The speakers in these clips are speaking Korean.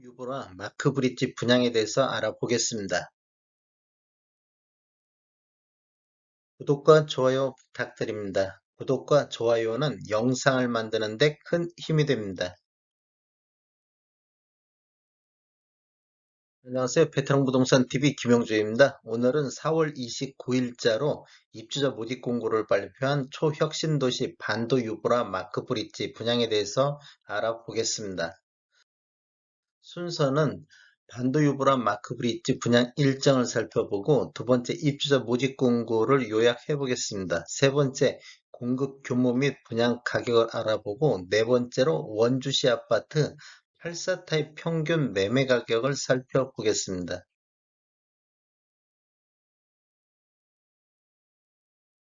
유보라 마크 브릿지 분양에 대해서 알아보겠습니다. 구독과 좋아요 부탁드립니다. 구독과 좋아요는 영상을 만드는 데 큰 힘이 됩니다. 안녕하세요. 베테랑 부동산 TV 김영주입니다. 오늘은 4월 29일자로 입주자 모집 공고를 발표한 초혁신 도시 반도 유보라 마크 브릿지 분양에 대해서 알아보겠습니다. 순서는 반도 유보라 마크 브릿지 분양 일정을 살펴보고, 두 번째 입주자 모집 공고를 요약해 보겠습니다. 세 번째 공급 규모 및 분양 가격을 알아보고, 네 번째로 원주시 아파트 84 타입 평균 매매 가격을 살펴보겠습니다.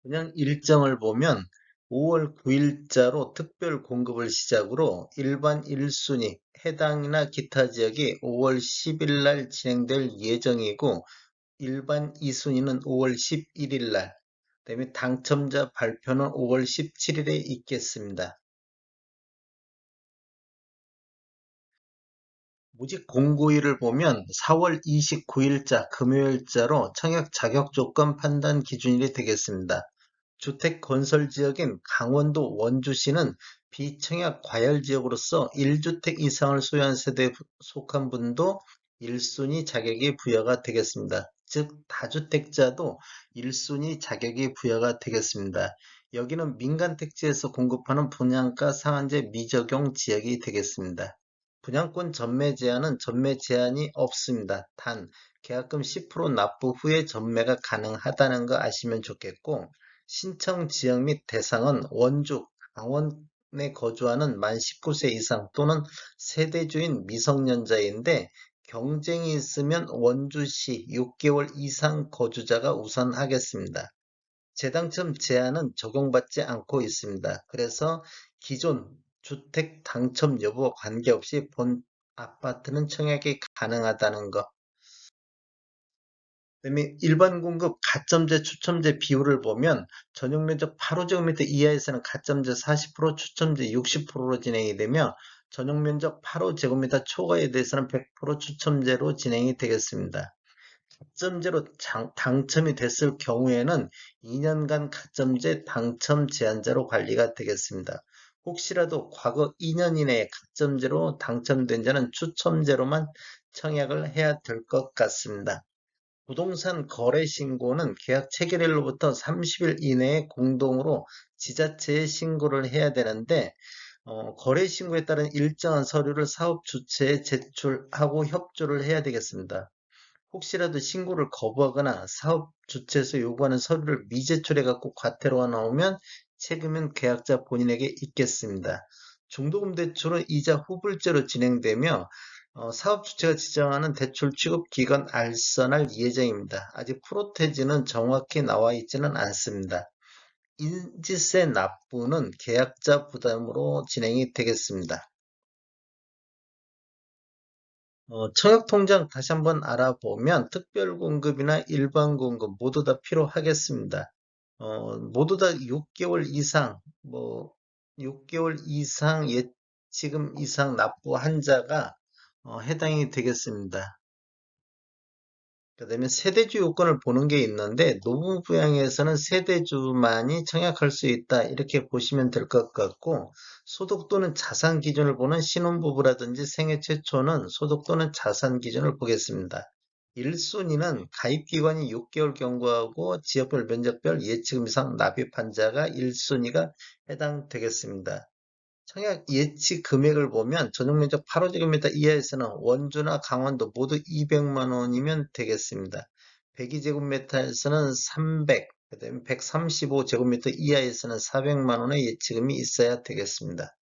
분양 일정을 보면 5월 9일자로 특별 공급을 시작으로 일반 1순위 해당이나 기타 지역이 5월 10일 날 진행될 예정이고, 일반 2순위는 5월 11일 날, 그다음에 당첨자 발표는 5월 17일에 있겠습니다. 모집 공고일을 보면 4월 29일자 금요일자로 청약 자격 조건 판단 기준일이 되겠습니다. 주택 건설 지역인 강원도 원주시는 비청약 과열 지역으로서 1주택 이상을 소유한 세대에 속한 분도 1순위 자격이 부여가 되겠습니다. 즉, 다주택자도 1순위 자격이 부여가 되겠습니다. 여기는 민간택지에서 공급하는 분양가 상한제 미적용 지역이 되겠습니다. 분양권 전매 제한은 전매 제한이 없습니다. 단, 계약금 10% 납부 후에 전매가 가능하다는 거 아시면 좋겠고, 신청 지역 및 대상은 원주, 강원에 거주하는 만 19세 이상 또는 세대주인 미성년자인데, 경쟁이 있으면 원주시 6개월 이상 거주자가 우선하겠습니다. 재당첨 제한은 적용받지 않고 있습니다. 그래서 기존 주택 당첨 여부와 관계없이 본 아파트는 청약이 가능하다는 것. 그다음에 일반 공급 가점제 추첨제 비율을 보면 전용 면적 8호제곱미터 이하에서는 가점제 40%, 추첨제 60%로 진행이 되며, 전용 면적 8호제곱미터 초과에 대해서는 100% 추첨제로 진행이 되겠습니다. 가점제로 당첨이 됐을 경우에는 2년간 가점제 당첨 제한자로 관리가 되겠습니다. 혹시라도 과거 2년 이내에 가점제로 당첨된 자는 추첨제로만 청약을 해야 될 것 같습니다. 부동산 거래 신고는 계약 체결일로부터 30일 이내에 공동으로 지자체에 신고를 해야 되는데, 거래 신고에 따른 일정한 서류를 사업 주체에 제출하고 협조를 해야 되겠습니다. 혹시라도 신고를 거부하거나 사업 주체에서 요구하는 서류를 미제출해 갖고 과태료가 나오면 책임은 계약자 본인에게 있겠습니다. 중도금 대출은 이자 후불제로 진행되며, 사업 주체가 지정하는 대출 취급 기간 알선할 예정입니다. 아직 프로테지는 정확히 나와 있지는 않습니다. 인지세 납부는 계약자 부담으로 진행이 되겠습니다. 청약통장 다시 한번 알아보면 특별 공급이나 일반 공급 모두 다 필요하겠습니다. 모두 다 6개월 이상, 6개월 이상 예치금 이상 납부한 자가 해당이 되겠습니다. 그다음에 세대주 요건을 보는 게 있는데, 노무부양에서는 세대주만이 청약할 수 있다 이렇게 보시면 될 것 같고, 소득 또는 자산 기준을 보는 신혼부부라든지 생애 최초는 소득 또는 자산 기준을 보겠습니다. 1순위는 가입기관이 6개월 경과하고 지역별 면적별 예치금 이상 납입한 자가 1순위가 해당되겠습니다. 청약 예치 금액을 보면 전용 면적 8호제곱미터 이하에서는 원주나 강원도 모두 200만 원이면 되겠습니다. 102제곱미터에서는 300, 그다음에 135제곱미터 이하에서는 400만 원의 예치금이 있어야 되겠습니다.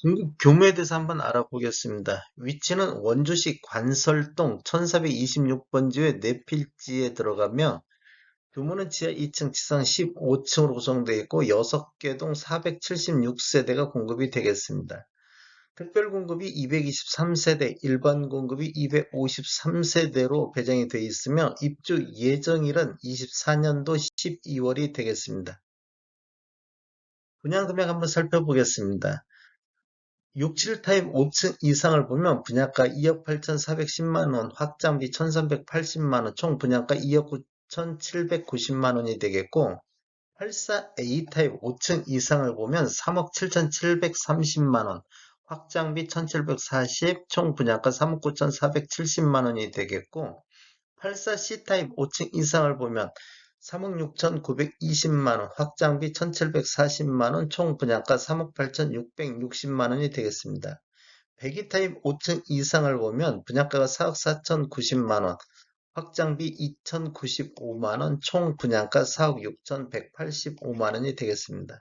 공급 규모에 대해서 한번 알아보겠습니다. 위치는 원주시 관설동 1426번지의 내필지에 들어가며, 규모는 지하 2층, 지상 15층으로 구성되어 있고 6개 동 476세대가 공급이 되겠습니다. 특별 공급이 223세대, 일반 공급이 253세대로 배정이 되어 있으며, 입주 예정일은 24년도 12월이 되겠습니다. 분양금액 한번 살펴보겠습니다. 67타입 5층 이상을 보면 분양가 2억 8,410만원, 확장비 1,380만원, 총 분양가 2억 9,790만원이 되겠고, 84A 타입 5층 이상을 보면 3억 7,730만원, 확장비 1,740, 총 분양가 3억 9,470만원이 되겠고, 84C 타입 5층 이상을 보면 3억 6,920만원, 확장비 1,740만원, 총 분양가 3억 8,660만원이 되겠습니다. 102 타입 5층 이상을 보면 분양가가 4억 4,090만원, 확장비 2,095만원, 총 분양가 4억 6,185만원이 되겠습니다.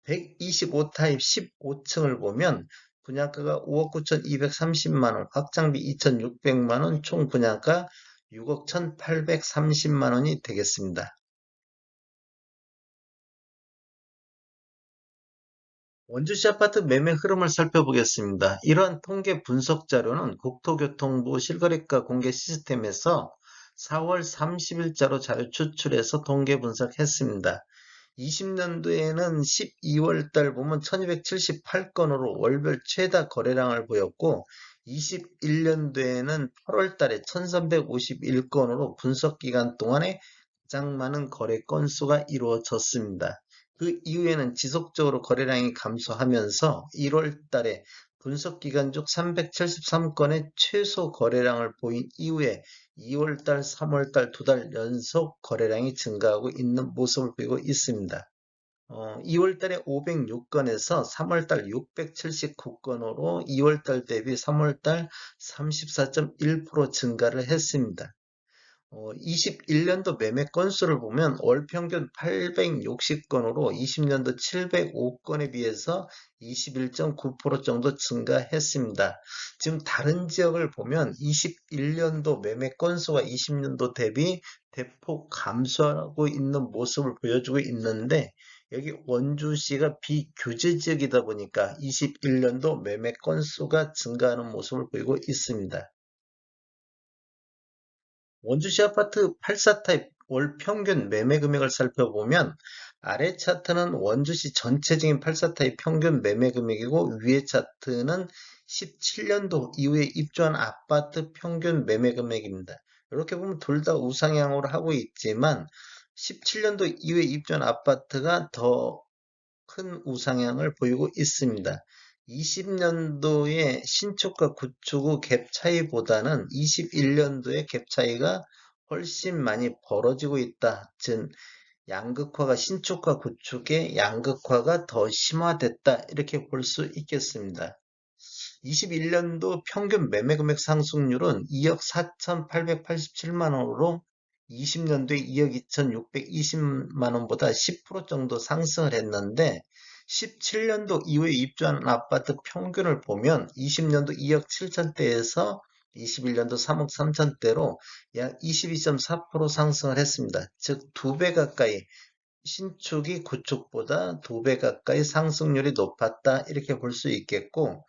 125 타입 15층을 보면 분양가가 5억 9,230만원, 확장비 2,600만원, 총 분양가 6억 1,830만원이 되겠습니다. 원주시 아파트 매매 흐름을 살펴보겠습니다. 이러한 통계 분석 자료는 국토교통부 실거래가 공개 시스템에서 4월 30일자로 자료 추출해서 통계 분석했습니다. 20년도에는 12월 달 보면 1278건으로 월별 최다 거래량을 보였고, 21년도에는 8월 달에 1351건으로 분석 기간 동안에 가장 많은 거래 건수가 이루어졌습니다. 그 이후에는 지속적으로 거래량이 감소하면서 1월 달에 분석 기간 중 373건의 최소 거래량을 보인 이후에 2월 달, 3월 달 두 달 연속 거래량이 증가하고 있는 모습을 보이고 있습니다. 2월 달에 506건에서 3월 달 679건으로 2월 달 대비 3월 달 34.1% 증가를 했습니다. 21년도 매매 건수를 보면 월 평균 860건으로 20년도 705건에 비해서 21.9% 정도 증가했습니다. 지금 다른 지역을 보면 21년도 매매 건수가 20년도 대비 대폭 감소하고 있는 모습을 보여주고 있는데, 여기 원주시가 비규제 지역이다 보니까 21년도 매매 건수가 증가하는 모습을 보이고 있습니다. 원주시 아파트 84타입 월 평균 매매 금액을 살펴보면, 아래 차트는 원주시 전체적인 84타입 평균 매매 금액이고, 위에 차트는 17년도 이후에 입주한 아파트 평균 매매 금액입니다. 이렇게 보면 둘 다 우상향으로 하고 있지만 17년도 이후에 입주한 아파트가 더 큰 우상향을 보이고 있습니다. 20년도의 신축과 구축의 갭 차이보다는 21년도의 갭 차이가 훨씬 많이 벌어지고 있다. 즉, 양극화가 신축과 구축의 양극화가 더 심화됐다. 이렇게 볼 수 있겠습니다. 21년도 평균 매매금액 상승률은 2억 4,887만 원으로 20년도에 2억 2,620만 원보다 10% 정도 상승을 했는데, 17년도 이후에 입주한 아파트 평균을 보면 20년도 2억 7천대에서 21년도 3억 3천대로 약 22.4% 상승을 했습니다. 즉, 2배 가까이, 신축이 구축보다 2배 가까이 상승률이 높았다. 이렇게 볼 수 있겠고,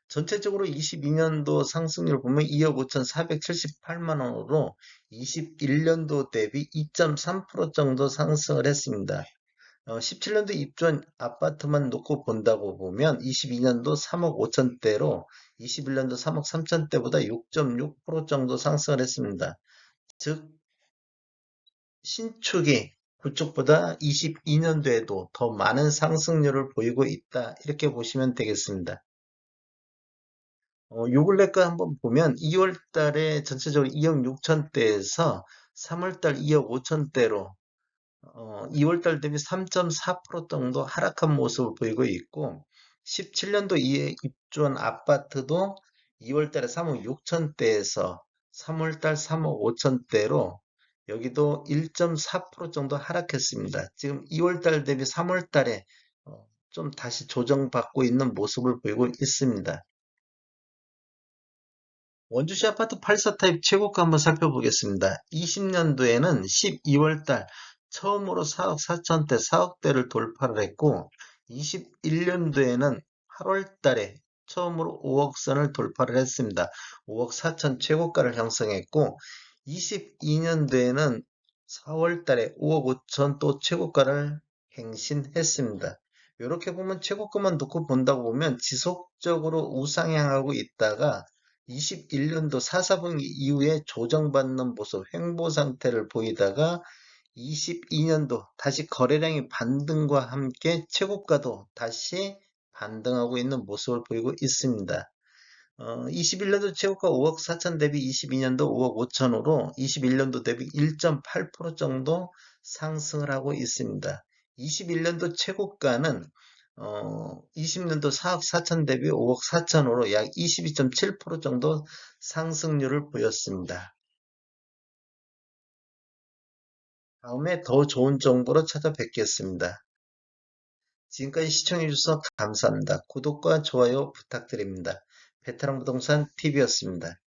전체적으로 22년도 상승률 보면 2억 5,478만 원으로 21년도 대비 2.3% 정도 상승을 했습니다. 17년도 입주한 아파트만 놓고 본다고 보면 22년도 3억 5천대로 21년도 3억 3천대보다 6.6% 정도 상승을 했습니다. 즉, 신축이 구축보다 22년도에도 더 많은 상승률을 보이고 있다. 이렇게 보시면 되겠습니다. 요 근래 거 한번 보면 2월 달에 전체적으로 2억 6천대에서 3월 달 2억 5천대로 2월 달 대비 3.4% 정도 하락한 모습을 보이고 있고, 17년도 이에 입주한 아파트도 2월 달에 3억 6천대에서 3월 달 3억 5천대로 여기도 1.4% 정도 하락했습니다. 지금 2월 달 대비 3월 달에 좀 다시 조정받고 있는 모습을 보이고 있습니다. 원주시 아파트 84타입 최고가 한번 살펴보겠습니다. 20년도에는 12월 달 처음으로 4억 4천대, 4억대를 돌파를 했고, 21년도에는 8월 달에 처음으로 5억 선을 돌파를 했습니다. 5억 4천 최고가를 형성했고, 22년도에는 4월 달에 5억 5천 또 최고가를 갱신했습니다. 이렇게 보면 최고가만 놓고 본다고 보면 지속적으로 우상향하고 있다가 21년도 4사분기 이후에 조정받는 모습, 횡보 상태를 보이다가 22년도 다시 거래량이 반등과 함께 최고가도 다시 반등하고 있는 모습을 보이고 있습니다. 21년도 최고가 5억 4천 대비 22년도 5억 5천으로 21년도 대비 1.8% 정도 상승을 하고 있습니다. 21년도 최고가는 20년도 4억 4천 대비 5억 4천으로 약 22.7% 정도 상승률을 보였습니다. 다음에 더 좋은 정보로 찾아뵙겠습니다. 지금까지 시청해주셔서 감사합니다. 구독과 좋아요 부탁드립니다. 베테랑 부동산 TV였습니다.